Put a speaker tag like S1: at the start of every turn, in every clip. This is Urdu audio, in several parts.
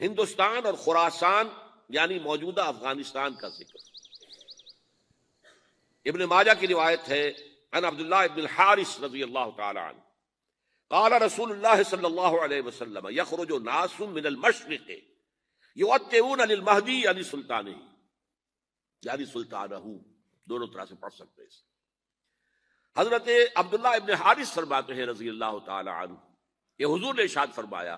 S1: ہندوستان اور خراسان یعنی موجودہ افغانستان کا ذکر۔ ابن ماجہ کی روایت ہے عن عبداللہ ابن الحارث رضی اللہ تعالی عنہ قال رسول اللہ صلی اللہ علیہ وسلم یخرج ناس من المشرق یؤتئون للمہدی یعنی سلطانہ، یعنی سلطانہ، دونوں طرح سے پڑھ سکتے ہیں۔ حضرت عبداللہ ابن حارث فرماتے ہیں رضی اللہ تعالی عنہ کہ حضور نے ارشاد فرمایا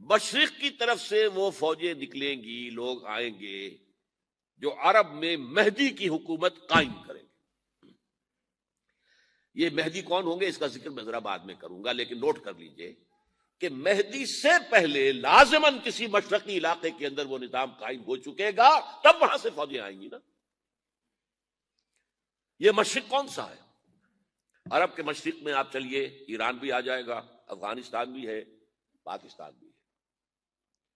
S1: مشرق کی طرف سے وہ فوجیں نکلیں گی، لوگ آئیں گے جو عرب میں مہدی کی حکومت قائم کریں گے۔ یہ مہدی کون ہوں گے اس کا ذکر میں ذرا بعد میں کروں گا، لیکن نوٹ کر لیجئے کہ مہدی سے پہلے لازماً کسی مشرقی علاقے کے اندر وہ نظام قائم ہو چکے گا، تب وہاں سے فوجیں آئیں گی نا۔ یہ مشرق کون سا ہے؟ عرب کے مشرق میں آپ چلیے ایران بھی آ جائے گا، افغانستان بھی ہے، پاکستان بھی ہے،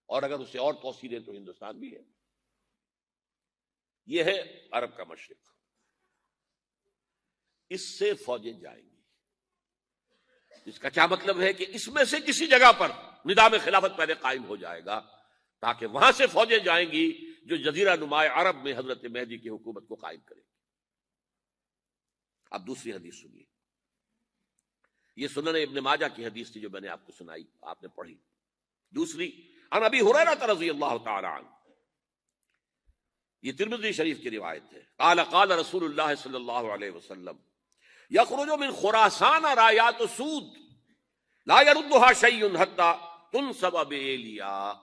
S1: اور اگر اسے اور توسیع دیں تو ہندوستان بھی ہے۔ یہ ہے عرب کا مشرق، اس سے فوجیں جائیں گی۔ اس کا کیا مطلب ہے کہ اس میں سے کسی جگہ پر نظام خلافت پہلے قائم ہو جائے گا تاکہ وہاں سے فوجیں جائیں گی جو جزیرہ نما عرب میں حضرت مہدی کی حکومت کو قائم کریں گی۔ اب دوسری حدیث سنیے، یہ سنن ابن ماجہ کی حدیث تھی جو میں نے آپ کو سنائی، آپ نے پڑھی۔ دوسری عن ابی ہریرہ رضی اللہ تعالی عنہ، یہ ترمذی شریف کی روایت ہے، قال قال رسول اللہ صلی اللہ علیہ وسلم یخرج من خراسان رایات سود لا يردها شیء حتی تنصب بایلیا۔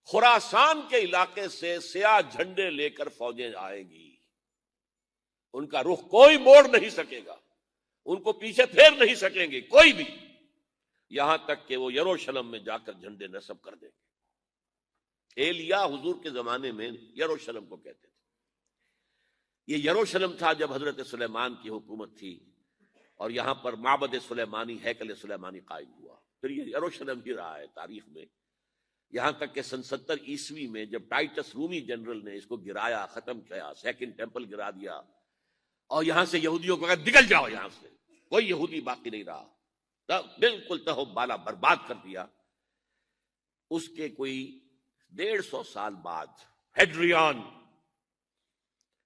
S1: خراسان کے علاقے سے سیاہ جھنڈے لے کر فوجیں آئیں گی، ان کا رخ کوئی موڑ نہیں سکے گا، ان کو پیچھے پھیر نہیں سکیں گے کوئی بھی، یہاں تک کہ وہ یروشلم میں جا کر جھنڈے نصب کر دیں گے۔ ایلیا حضور کے زمانے میں یروشلم کو کہتے تھے۔ یہ یروشلم تھا جب حضرت سلیمان کی حکومت تھی اور یہاں پر معبد سلیمانی، ہیکل سلیمانی قائم ہوا، پھر یہ یروشلم ہی رہا ہے تاریخ میں، یہاں تک کہ سن 70 عیسوی میں جب ٹائٹس رومی جنرل نے اس کو گرایا، ختم کیا، سیکنڈ ٹیمپل گرا دیا اور یہاں سے یہودیوں کو کہا نکل جاؤ یہاں سے، کوئی یہودی باقی نہیں رہا، بالکل تہو بالا برباد کر دیا۔ اس کے کوئی 150 سال بعد ہیڈریان،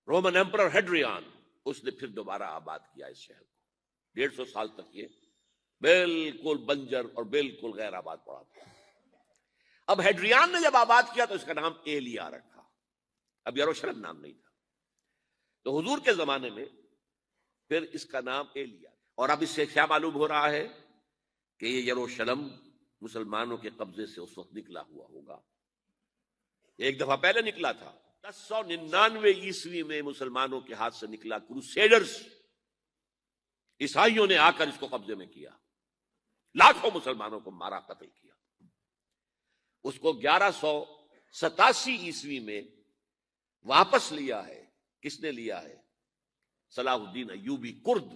S1: رومن ایمپرر ہیڈریان، اس نے پھر دوبارہ آباد کیا اس شہر کو۔ 150 سال تک یہ بالکل بنجر اور بالکل غیر آباد پڑا تھا۔ اب ہیڈریان نے جب آباد کیا تو اس کا نام ایلیا رکھا، اب یروشلم نام نہیں تھا، تو حضور کے زمانے میں پھر اس کا نام ایلیا۔ اور اب اس سے کیا معلوم ہو رہا ہے کہ یہ یروشلم مسلمانوں کے قبضے سے اس وقت نکلا ہوا ہوگا، ایک دفعہ پہلے نکلا تھا، 1099 عیسوی میں مسلمانوں کے ہاتھ سے نکلا، کروسیڈرز، عیسائیوں نے آ کر اس کو قبضے میں کیا، لاکھوں مسلمانوں کو مارا، قتل کیا۔ اس کو 1187 عیسوی میں واپس لیا ہے، کس نے لیا ہے؟ صلاح الدین ایوبی، کرد۔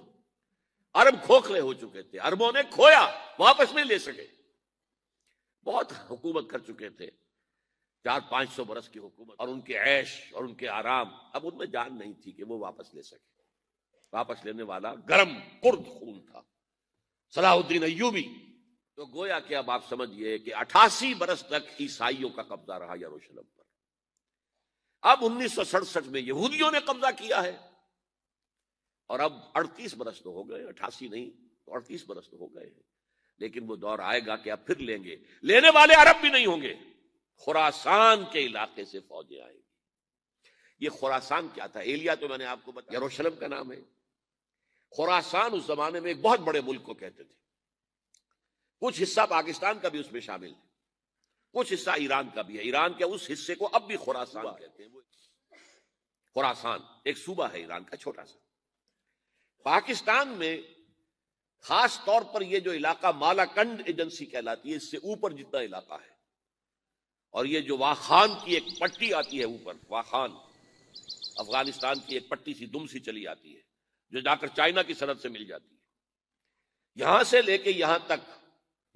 S1: عرب کھوکھلے ہو چکے تھے، عربوں نے کھویا، واپس نہیں لے سکے، بہت حکومت کر چکے تھے، 400-500 برس کی حکومت، اور ان کے عیش اور ان کے آرام، اب ان میں جان نہیں تھی کہ وہ واپس لے سکے۔ واپس لینے والا گرم کرد خون تھا، صلاح الدین ایوبی۔ تو گویا کہ اب آپ سمجھئے کہ 88 برس تک عیسائیوں کا قبضہ رہا یروشلم پر۔ اب 1967 میں یہودیوں نے قبضہ کیا ہے، اور اب 38 برس تو ہو گئے، 88 نہیں تو 38 برس تو ہو گئے ہیں، لیکن وہ دور آئے گا کہ اب پھر لیں گے، لینے والے عرب بھی نہیں ہوں گے، خراسان کے علاقے سے فوجیں آئیں گی۔ یہ خراسان کیا تھا؟ ایلیا تو میں نے آپ کو بتایا یروشلم کا نام ہے۔ خراسان اس زمانے میں ایک بہت بڑے ملک کو کہتے تھے، کچھ حصہ پاکستان کا بھی اس میں شامل ہے، کچھ حصہ ایران کا بھی ہے، ایران کے اس حصے کو اب بھی خراسان کہتے ہیں۔ خراسان ایک صوبہ ہے ایران کا چھوٹا سا۔ پاکستان میں خاص طور پر یہ جو علاقہ مالاکنڈ ایجنسی کہلاتی ہے، اس سے اوپر جتنا علاقہ ہے، اور یہ جو واخان کی ایک پٹی آتی ہے اوپر، واخان افغانستان کی ایک پٹی سی دم سی چلی آتی ہے جو جا کر چائنا کی سرحد سے مل جاتی ہے، یہاں سے لے کے یہاں تک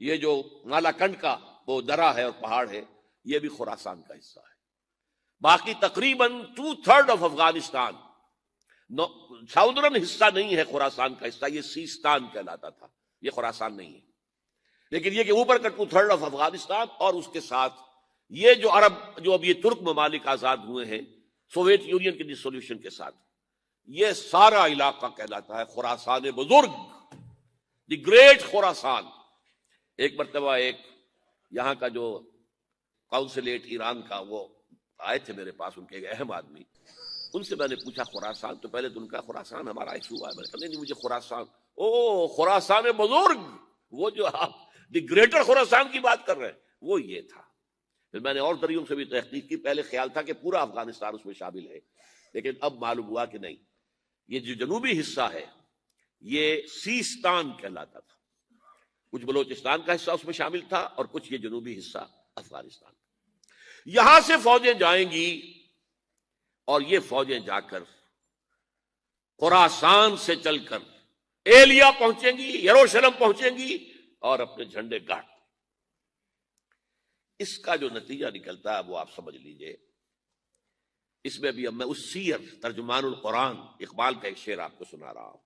S1: یہ جو مالاکنڈ کا وہ درہ ہے اور پہاڑ ہے، یہ بھی خراسان کا حصہ ہے۔ باقی تقریباً 2/3 آف افغانستان، ساؤدرن حصہ نہیں ہے خراسان کا حصہ، یہ سیستان کہلاتا تھا، یہ خراسان نہیں ہے۔ لیکن یہ کہ اوپر کا 2/3 آف افغانستان اور اس کے ساتھ یہ جو عرب جو اب یہ ترک ممالک آزاد ہوئے ہیں سوویت یونین کے ڈسولوشن کے ساتھ، یہ سارا علاقہ کہلاتا ہے خراسان بزرگ، دی گریٹ خراسان۔ ایک مرتبہ ایک یہاں کا جو کونسلیٹ ایران کا وہ آئے تھے میرے پاس، ان کے ایک اہم آدمی، ان سے میں نے پوچھا خراسان، تو پہلے تو ان کا خراسان ہمارا ایشو ہوا ہے، میں نے کہا نہیں مجھے خراسان، او خراسان بزرگ، وہ جو آپ دی گریٹر خراسان کی بات کر رہے ہیں وہ یہ تھا۔ پھر میں نے اور ذریعوں سے بھی تحقیق کی، پہلے خیال تھا کہ پورا افغانستان اس میں شامل ہے، لیکن اب معلوم ہوا کہ نہیں، یہ جو جنوبی حصہ ہے یہ سیستان کہلاتا تھا، کچھ بلوچستان کا حصہ اس میں شامل تھا اور کچھ یہ جنوبی حصہ افغانستان۔ یہاں سے فوجیں جائیں گی اور یہ فوجیں جا کر خراسان سے چل کر ایلیا پہنچیں گی، یروشلم پہنچیں گی اور اپنے جھنڈے گاڑ۔ اس کا جو نتیجہ نکلتا ہے وہ آپ سمجھ لیجئے۔ اس میں بھی اب میں اس سیر ترجمان القرآن اقبال کا ایک شعر آپ کو سنا رہا ہوں۔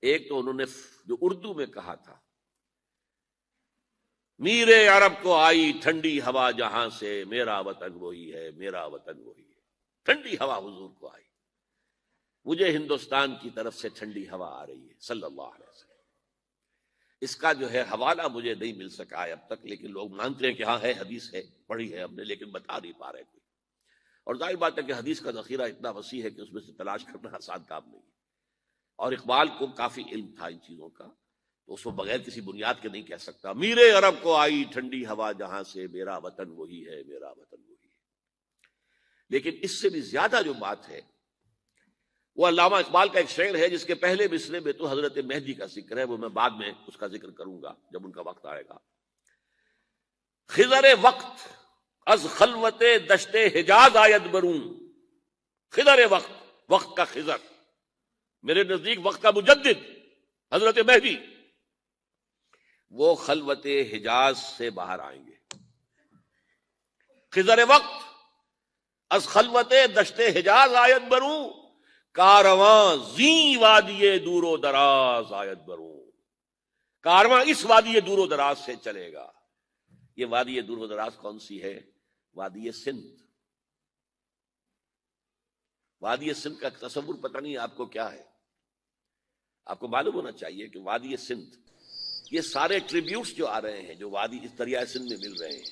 S1: ایک تو انہوں نے جو اردو میں کہا تھا، میرے عرب کو آئی ٹھنڈی ہوا جہاں سے، میرا وطن وہی ہے، میرا وطن وہی ہے۔ ٹھنڈی ہوا حضور کو آئی، مجھے ہندوستان کی طرف سے ٹھنڈی ہوا آ رہی ہے صلی اللہ علیہ وسلم۔ اس کا جو ہے حوالہ مجھے نہیں مل سکا ہے اب تک، لیکن لوگ مانتے ہیں کہ ہاں ہے، حدیث ہے، پڑھی ہے ہم نے، لیکن بتا نہیں پا رہے کوئی۔ اور ظاہر بات ہے کہ حدیث کا ذخیرہ اتنا وسیع ہے کہ اس میں سے تلاش کرنا آسان کام نہیں ہے، اور اقبال کو کافی علم تھا ان چیزوں کا، تو اس کو بغیر کسی بنیاد کے نہیں کہہ سکتا میرے عرب کو آئی ٹھنڈی ہوا جہاں سے، میرا وطن وہی ہے، میرا وطن وہی ہے۔ لیکن اس سے بھی زیادہ جو بات ہے وہ علامہ اقبال کا ایک شعر ہے جس کے پہلے مصرعے میں تو حضرت مہدی کا ذکر ہے، وہ میں بعد میں اس کا ذکر کروں گا جب ان کا وقت آئے گا۔ خضر وقت از خلوت دشت حجاز آید برون، خضر وقت، وقت کا خضر، میرے نزدیک وقت کا مجدد حضرت مہدی، وہ خلوت حجاز سے باہر آئیں گے۔ خضر وقت از خلوت دشت حجاز آید بروں، کارواں زیں وادی دور و دراز آید بروں، کارواں اس وادی دور و دراز سے چلے گا۔ یہ وادی دور و دراز کون سی ہے؟ وادی سندھ۔ وادی سندھ کا تصور پتہ نہیں آپ کو کیا ہے، آپ کو معلوم ہونا چاہیے کہ وادی سندھ، یہ سارے ٹریبیوٹس جو آ رہے ہیں جو وادی اس دریائے سندھ میں مل رہے ہیں،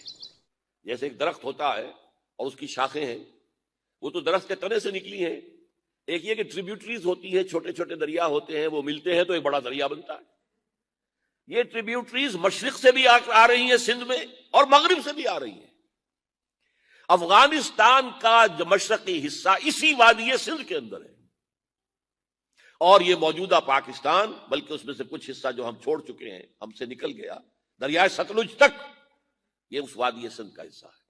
S1: جیسے ایک درخت ہوتا ہے اور اس کی شاخیں ہیں، وہ تو درخت کے تنے سے نکلی ہیں۔ ایک یہ کہ ٹریبیوٹریز ہوتی ہیں، چھوٹے چھوٹے دریا ہوتے ہیں، وہ ملتے ہیں تو ایک بڑا دریا بنتا ہے۔ یہ ٹریبیوٹریز مشرق سے بھی آ رہی ہیں سندھ میں، اور مغرب سے بھی آ رہی ہیں۔ افغانستان کا جو مشرقی حصہ اسی وادی سندھ کے اندر ہے، اور یہ موجودہ پاکستان، بلکہ اس میں سے کچھ حصہ جو ہم چھوڑ چکے ہیں، ہم سے نکل گیا دریائے ستلج تک، یہ اس وادی سندھ کا حصہ ہے۔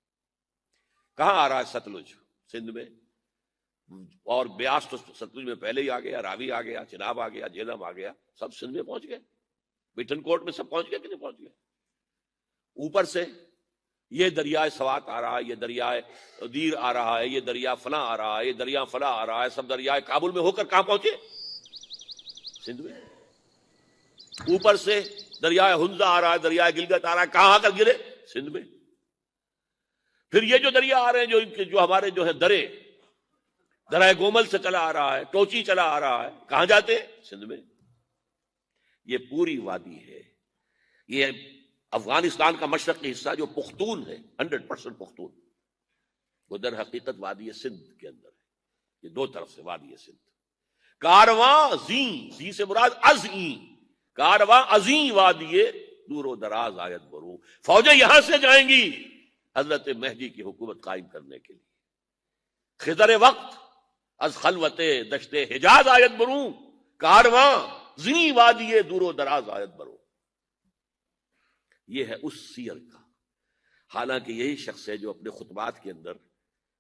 S1: کہاں آ رہا ہے ستلج؟ سندھ میں، اور بیاس تو ستلج میں پہلے ہی آ گیا، راوی آ گیا، چناب آ گیا، جہلم آ گیا، سب سندھ میں پہنچ گئے، بٹن کوٹ میں سب پہنچ گئے کہ نہیں پہنچ گئے؟ اوپر سے یہ دریائے سوات آ رہا ہے، یہ دریائے دیر آ رہا ہے، یہ دریا فلاں آ رہا ہے، یہ دریا فلاں آ رہا ہے، سب دریائے کابل میں ہو کر کہاں پہنچے؟ سندھ میں۔ اوپر سے دریائے ہنزا آ رہا ہے، دریائے گلگت آ رہا ہے، کہاں آ کر گرے؟ سندھ میں۔ پھر یہ جو دریا آ رہے ہیں جو ہمارے جو ہے درائے گومل سے چلا آ رہا ہے، ٹوچی چلا آ رہا ہے، کہاں جاتے؟ سندھ میں۔ یہ پوری وادی ہے، یہ افغانستان کا مشرقی حصہ جو پختون ہے، 100% پختون، وہ در حقیقت وادی سندھ کے اندر ہے۔ یہ دو طرف سے وادی سندھ۔ کارواں زیں سے مراد ازیں، کارواں ازیں وادی دور و دراز آیت برو، فوجیں یہاں سے جائیں گی حضرت مہدی کی حکومت قائم کرنے کے لیے۔ خضر وقت از خلوت دشت حجاز آیت برو، کارواں زیں وادی دور و دراز آیت برو۔ یہ ہے اس سیر کا۔ حالانکہ یہی شخص ہے جو اپنے خطبات کے اندر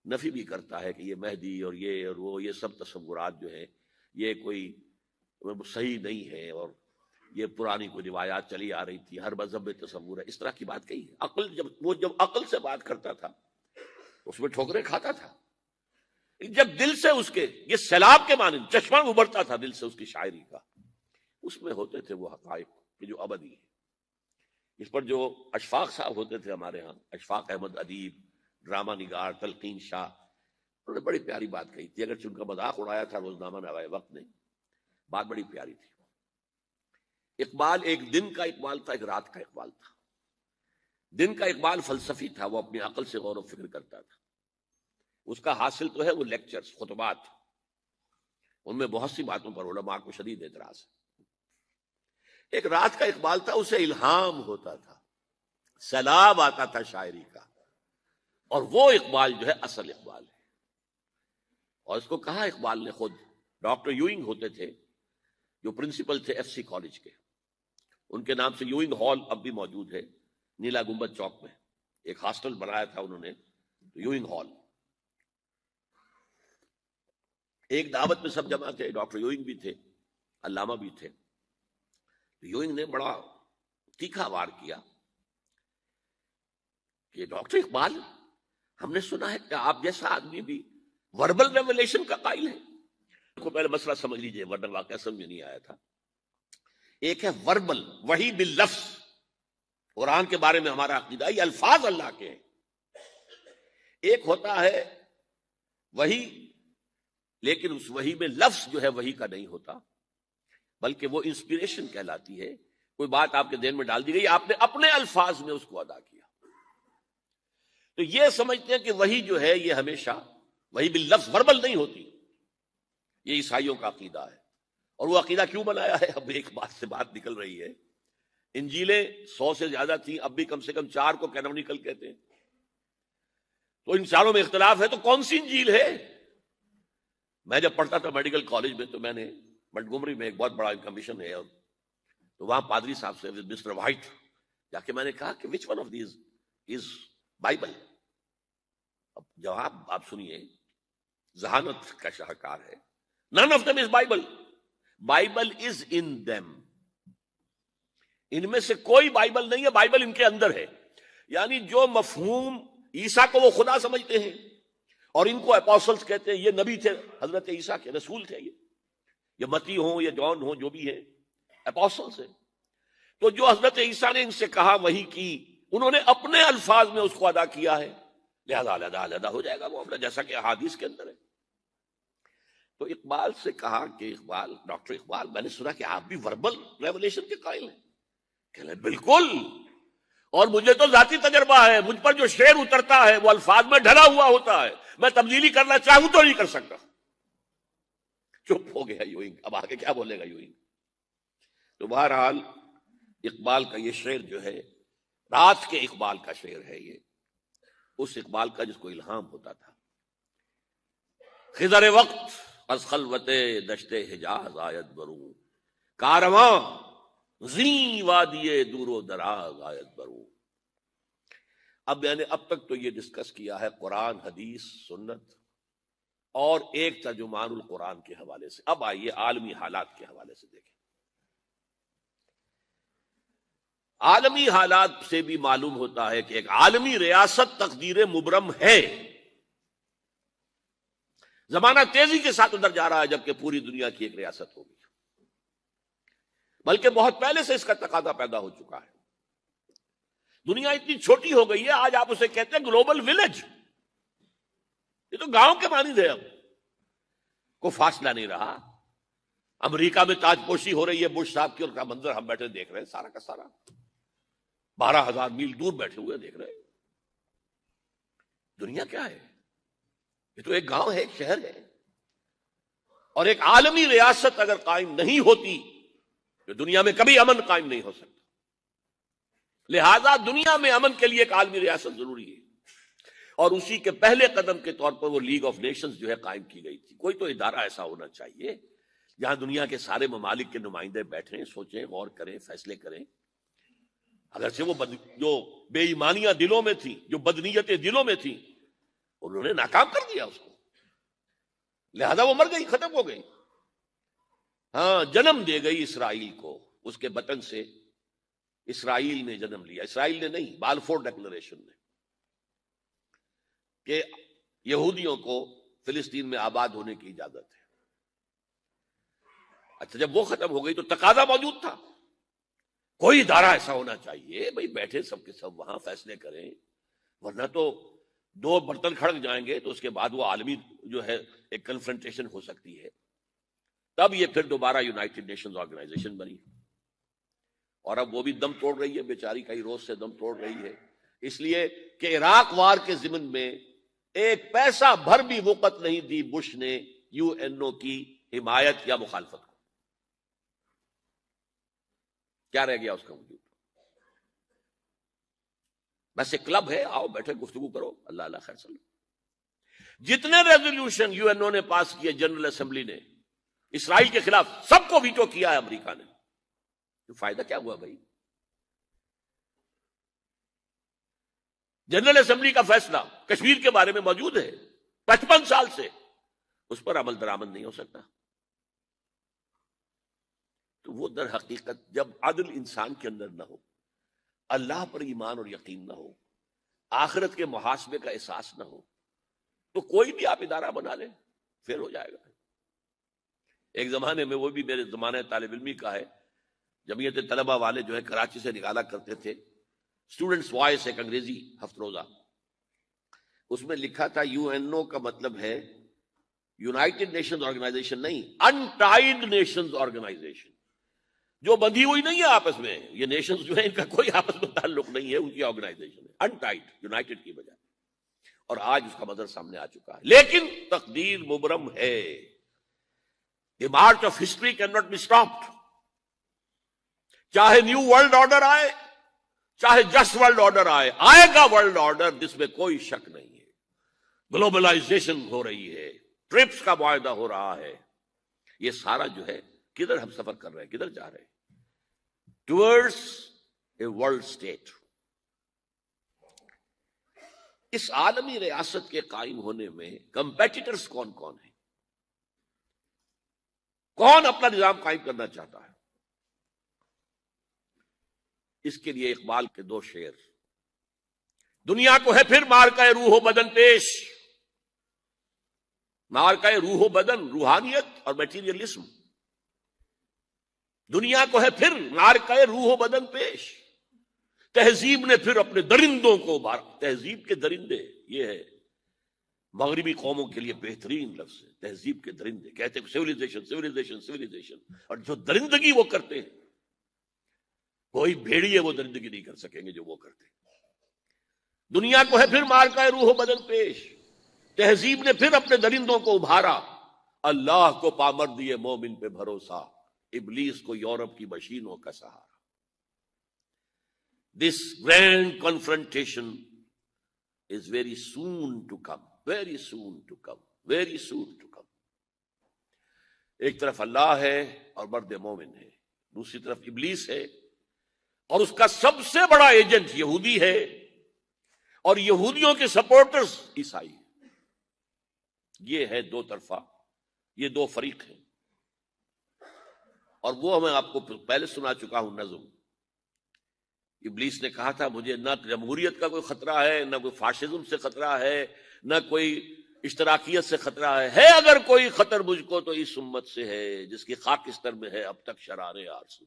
S1: نفی بھی کرتا ہے کہ یہ مہدی اور وہ یہ سب تصورات جو ہیں یہ کوئی صحیح نہیں ہے، اور یہ پرانی کوئی روایات چلی آ رہی تھی، ہر مذہب میں تصور ہے، اس طرح کی بات کہی ہے۔ جب عقل سے بات کرتا تھا اس میں ٹھوکریں کھاتا تھا، جب دل سے اس کے یہ سیلاب کے مانند چشمہ ابھرتا تھا دل سے اس کی شاعری کا، اس میں ہوتے تھے وہ حقائق کہ جو ابدی ہے۔ اس پر جو اشفاق صاحب ہوتے تھے ہمارے ہاں، اشفاق احمد ادیب، ڈرامہ نگار تلقین شاہ، انہوں نے بڑی پیاری بات کہی تھی، اگرچہ ان کا مذاق اڑایا تھا روزنامہ نوائے وقت نے، بات بڑی پیاری تھی۔ اقبال ایک دن کا اقبال تھا، ایک رات کا اقبال تھا۔ دن کا اقبال فلسفی تھا، وہ اپنی عقل سے غور و فکر کرتا تھا، اس کا حاصل تو ہے وہ لیکچرز، خطبات، ان میں بہت سی باتوں پر علماء کو شدید اعتراض ہے۔ ایک رات کا اقبال تھا، اسے الہام ہوتا تھا، سیلاب آتا تھا شاعری کا، اور وہ اقبال جو ہے اصل اقبال ہے۔ اور اس کو کہا اقبال نے خود، ڈاکٹر یوئنگ ہوتے تھے جو پرنسپل تھے ایف سی کالج کے، ان کے نام سے یوئنگ ہال اب بھی موجود ہے نیلا گنبد چوک میں، ایک ہاسٹل بنایا تھا انہوں نے، یوئنگ ہال۔ ایک دعوت میں سب جمع تھے، ڈاکٹر یوئنگ بھی تھے، علامہ بھی تھے۔ یوئنگ نے بڑا تیکھا وار کیا کہ ڈاکٹر اقبال، ہم نے سنا ہے کہ آپ جیسا آدمی بھی وربل ریولیشن کا قائل ہے۔ کو پہلے مسئلہ سمجھ لیجئے ورنہ واقعہ سمجھ میں نہیں آیا تھا۔ ایک ہے وربل، وحی باللفظ، قرآن کے بارے میں ہمارا عقیدہ یہ الفاظ اللہ کے ہیں۔ ایک ہوتا ہے وحی، لیکن اس وحی میں لفظ جو ہے وحی کا نہیں ہوتا، بلکہ وہ انسپیریشن کہلاتی ہے، کوئی بات آپ کے ذہن میں ڈال دی گئی، آپ نے اپنے الفاظ میں اس کو ادا کیا۔ تو یہ سمجھتے ہیں کہ وحی جو ہے یہ ہمیشہ وحی باللفظ وربل نہیں ہوتی، یہ عیسائیوں کا عقیدہ ہے۔ اور وہ عقیدہ کیوں بنایا ہے؟ اب ایک بات سے بات نکل رہی ہے، انجیلیں 100 سے زیادہ تھیں، اب بھی کم سے کم 4 کو کینونیکل کہتے ہیں، تو ان چاروں میں اختلاف ہے، تو کون سی انجیل ہے؟ میں جب پڑھتا تھا میڈیکل کالج میں تو میں نے منٹگومری میں ایک بہت بڑا کمیشن ہے، اور تو وہاں پادری صاحب سے مسٹر وائٹ جا کے میں نے کہا کہ which one of these is Bible? اب جواب آپ سنیے، ذہانت کا شاہکار ہے، none of them is Bible. Bible is in them. ان میں سے کوئی بائبل نہیں ہے، بائبل ان کے اندر ہے۔ یعنی جو مفہوم عیسیٰ کو وہ خدا سمجھتے ہیں، اور ان کو اپوسلز کہتے ہیں، یہ نبی تھے حضرت عیسیٰ کے، رسول تھے، یہ متی ہوں یا جون ہوں، جو بھی ہیں اپوسلز ہیں۔ تو جو حضرت عیسیٰ نے ان سے کہا وہی کی، انہوں نے اپنے الفاظ میں اس کو ادا کیا ہے، لہذا علیحدہ ہو جائے گا معاملہ، جیسا کہ احادیث کے اندر ہے۔ تو اقبال سے کہا کہ اقبال، ڈاکٹر اقبال، میں نے سنا کہ آپ بھی وربل ریولیشن کے قائل ہیں۔ کہ بالکل، اور مجھے تو ذاتی تجربہ ہے، مجھ پر جو شعر اترتا ہے وہ الفاظ میں ڈھلا ہوا ہوتا ہے، میں تبدیلی کرنا چاہوں تو نہیں کر سکتا۔ چپ ہو گیا یوئنگ، اب آگے کیا بولے گا یوئنگ؟ تو بہرحال اقبال کا یہ شعر جو ہے، رات کے اقبال کا شعر ہے یہ، اس اقبال کا جس کو الہام ہوتا تھا۔ خضر وقت از خلوت دشت حجاز آیت بروں، کارواں زیں وادی دور و دراز آیت بروں۔ اب میں نے اب تک تو یہ ڈسکس کیا ہے قرآن، حدیث، سنت اور ایک ترجمان القرآن کے حوالے سے۔ اب آئیے عالمی حالات کے حوالے سے دیکھیں۔ عالمی حالات سے بھی معلوم ہوتا ہے کہ ایک عالمی ریاست تقدیر مبرم ہے۔ زمانہ تیزی کے ساتھ ادھر جا رہا ہے، جبکہ پوری دنیا کی ایک ریاست ہوگی، بلکہ بہت پہلے سے اس کا تقاضا پیدا ہو چکا ہے۔ دنیا اتنی چھوٹی ہو گئی ہے، آج آپ اسے کہتے ہیں گلوبل ولیج، یہ تو گاؤں کے مانند ہے، اب کوئی فاصلہ نہیں رہا۔ امریکہ میں تاج پوشی ہو رہی ہے بش صاحب کی، اور کا منظر ہم بیٹھے دیکھ رہے ہیں، سارا کا سارا 12,000 میل دور بیٹھے ہوئے دیکھ رہے ہیں۔ دنیا کیا ہے؟ یہ تو ایک گاؤں ہے، ایک شہر ہے۔ اور ایک عالمی ریاست اگر قائم نہیں ہوتی تو دنیا میں کبھی امن قائم نہیں ہو سکتا۔ لہذا دنیا میں امن کے لیے ایک عالمی ریاست ضروری ہے، اور اسی کے پہلے قدم کے طور پر وہ لیگ آف نیشنز جو ہے قائم کی گئی تھی۔ کوئی تو ادارہ ایسا ہونا چاہیے جہاں دنیا کے سارے ممالک کے نمائندے بیٹھیں، سوچیں، غور کریں، فیصلے کریں۔ اگرچہ وہ جو بے ایمانیاں دلوں میں تھیں، جو بدنیتیں دلوں میں تھیں، انہوں نے ناکام کر دیا اس کو، لہذا وہ مر گئی، ختم ہو گئی۔ ہاں، جنم دے گئی اسرائیل کو، اس کے وطن سے اسرائیل نے جنم لیا، اسرائیل نے نہیں، بالفور ڈیکلریشن نے، کہ یہودیوں کو فلسطین میں آباد ہونے کی اجازت ہے۔ اچھا، جب وہ ختم ہو گئی تو تقاضا موجود تھا، کوئی ادارہ ایسا ہونا چاہیے بھائی بیٹھے سب کے سب وہاں فیصلے کریں، ورنہ تو دو برتن کھڑک جائیں گے تو اس کے بعد وہ عالمی جو ہے ایک کنفرنٹیشن ہو سکتی ہے. تب یہ پھر دوبارہ یونائٹڈ نیشنز آرگنائزیشن بنی، اور اب وہ بھی دم توڑ رہی ہے بیچاری، کئی روز سے دم توڑ رہی ہے، اس لیے کہ عراق وار کے ضمن میں ایک پیسہ بھر بھی وقت نہیں دی بش نے یو این او کی حمایت یا مخالفت کو. کیا رہ گیا اس کا وجود؟ بس ایک کلب ہے، آؤ بیٹھے گفتگو کرو، اللہ اللہ خیر صلی. جتنے ریزولوشن یو این او نے پاس کیے جنرل اسمبلی نے اسرائیل کے خلاف، سب کو ویٹو کیا ہے امریکہ نے. تو فائدہ کیا ہوا بھائی؟ جنرل اسمبلی کا فیصلہ کشمیر کے بارے میں موجود ہے 55 سال سے، اس پر عمل درآمد نہیں ہو سکتا. تو وہ در حقیقت جب عدل انسان کے اندر نہ ہو، اللہ پر ایمان اور یقین نہ ہو، آخرت کے محاسبے کا احساس نہ ہو، تو کوئی بھی آپ ادارہ بنا لیں پھر ہو جائے گا. ایک زمانے میں، وہ بھی میرے زمانے طالب علمی کا ہے، جمعیت طلبہ والے جو ہے کراچی سے نکالا کرتے تھے اسٹوڈنٹس وائس، ایک انگریزی ہفت روزہ، اس میں لکھا تھا یو این او کا مطلب ہے یونائٹڈ نیشنز آرگنائزیشن نہیں، انٹائڈ نیشنز آرگنائزیشن، جو بندھی ہوئی نہیں ہے آپس میں. یہ نیشنز جو ہیں ان کا کوئی آپس میں تعلق نہیں ہے، ان کی آرگنائزیشن ہے انٹائڈ، یونائٹڈ کی بجائے. اور آج اس کا مظہر سامنے آ چکا ہے. لیکن تقدیر مبرم ہے، the march of history can not be stopped. چاہے نیو ورلڈ آرڈر آئے، چاہے جسٹ ورلڈ آرڈر آئے، آئے گا ورلڈ آرڈر، جس میں کوئی شک نہیں ہے. گلوبلائزیشن ہو رہی ہے، ٹرپس کا معاہدہ ہو رہا ہے، یہ سارا جو ہے کدھر ہم سفر کر رہے ہیں، کدھر جا رہے ہیں؟ Towards a world state. اس عالمی ریاست کے قائم ہونے میں کمپیٹیٹرز کون کون ہیں؟ کون اپنا نظام قائم کرنا چاہتا ہے؟ اس کے لیے اقبال کے دو شعر. دنیا کو ہے پھر مارکہ روح و بدن پیش، مارکہ روح و بدن، روحانیت اور میٹیریلزم. دنیا کو ہے پھر مارکہ روح و بدن پیش، تہذیب نے پھر اپنے درندوں کو ابھارا. تہذیب کے درندے، یہ ہے مغربی قوموں کے لیے بہترین لفظ ہے، تہذیب کے درندے. کہتے ہیں سیویلائزیشن سیویلائزیشن سیویلائزیشن، اور جو درندگی وہ کرتے ہیں کوئی بھیڑیے وہ درندگی نہیں کر سکیں گے جو وہ کرتے ہیں. دنیا کو ہے پھر مارکہ روح و بدن پیش، تہذیب نے پھر اپنے درندوں کو ابھارا. اللہ کو پامر دیے مومن پہ بھروسہ، ابلیس کو یورپ کی مشینوں کا سہارا. This grand confrontation is very soon to come, very soon to come, very soon to come. ایک طرف اللہ ہے اور مرد مومن ہے، دوسری طرف ابلیس ہے اور اس کا سب سے بڑا ایجنٹ یہودی ہے، اور یہودیوں کے سپورٹرز عیسائی ہیں. یہ ہے دو طرفہ، یہ دو فریق ہیں. اور وہ میں آپ کو پہلے سنا چکا ہوں نظم. ابلیس نے کہا تھا مجھے نہ جمہوریت کا کوئی خطرہ ہے، نہ کوئی فاشزم سے خطرہ ہے، نہ کوئی اشتراکیت سے خطرہ ہے اگر کوئی خطر مجھ کو تو اس امت سے ہے جس کی خاکستر میں ہے اب تک شرارے آرزو.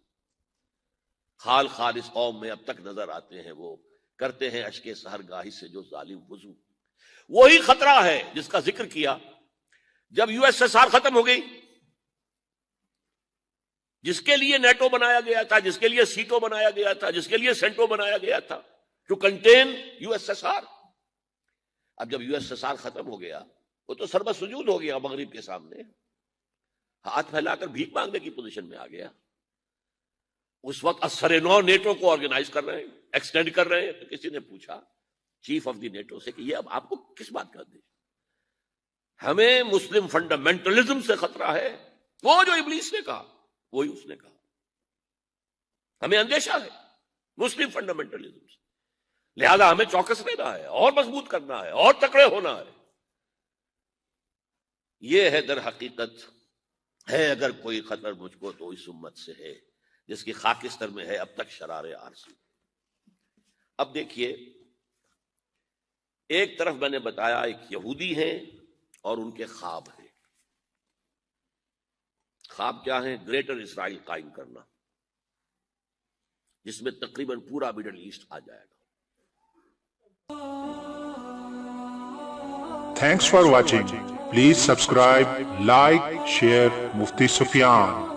S1: خال خال اس قوم میں اب تک نظر آتے ہیں، وہ کرتے ہیں اشک سحرگاہی سے جو ظالم وضو. وہی خطرہ ہے جس کا ذکر کیا جب یو ایس ایس آر ختم ہو گئی، جس کے لیے نیٹو بنایا گیا تھا، جس کے لیے سیٹو بنایا گیا تھا، جس کے لیے سینٹو بنایا گیا تھا to contain U S S R. اب جب یو ایس ایس آر ختم ہو گیا، وہ تو سربہ سجود ہو گیا مغرب کے سامنے، ہاتھ پھیلا کر بھیک مانگنے کی پوزیشن میں آ گیا. اس وقت اثر نو نیٹو کو آرگنائز کر رہے ہیں، ایکسٹینڈ کر رہے ہیں. تو کسی نے پوچھا چیف آف دی نیٹو سے کہ یہ اب آپ کو کس بات کا دے؟ ہمیں مسلم فنڈامنٹلزم سے خطرہ ہے. وہ جو ابلیس نے کہا وہی اس نے کہا، ہمیں اندیشہ ہے مسلم فنڈامنٹلزم سے، لہذا ہمیں چوکس رہنا ہے اور مضبوط کرنا ہے اور تکڑے ہونا ہے. یہ ہے در حقیقت ہے اگر کوئی خطر مجھ کو تو اس امت سے ہے جس کی خاکستر میں ہے اب تک شرارے آرزو. اب دیکھیے، ایک طرف میں نے بتایا ایک یہودی ہیں اور ان کے خواب ہیں. خواب کیا ہیں؟ گریٹر اسرائیل قائم کرنا. جس میں تقریباً پورا مڈل ایسٹ آ جائے گا.
S2: Thanks for watching. Please subscribe, like, share Mufti Sufyan.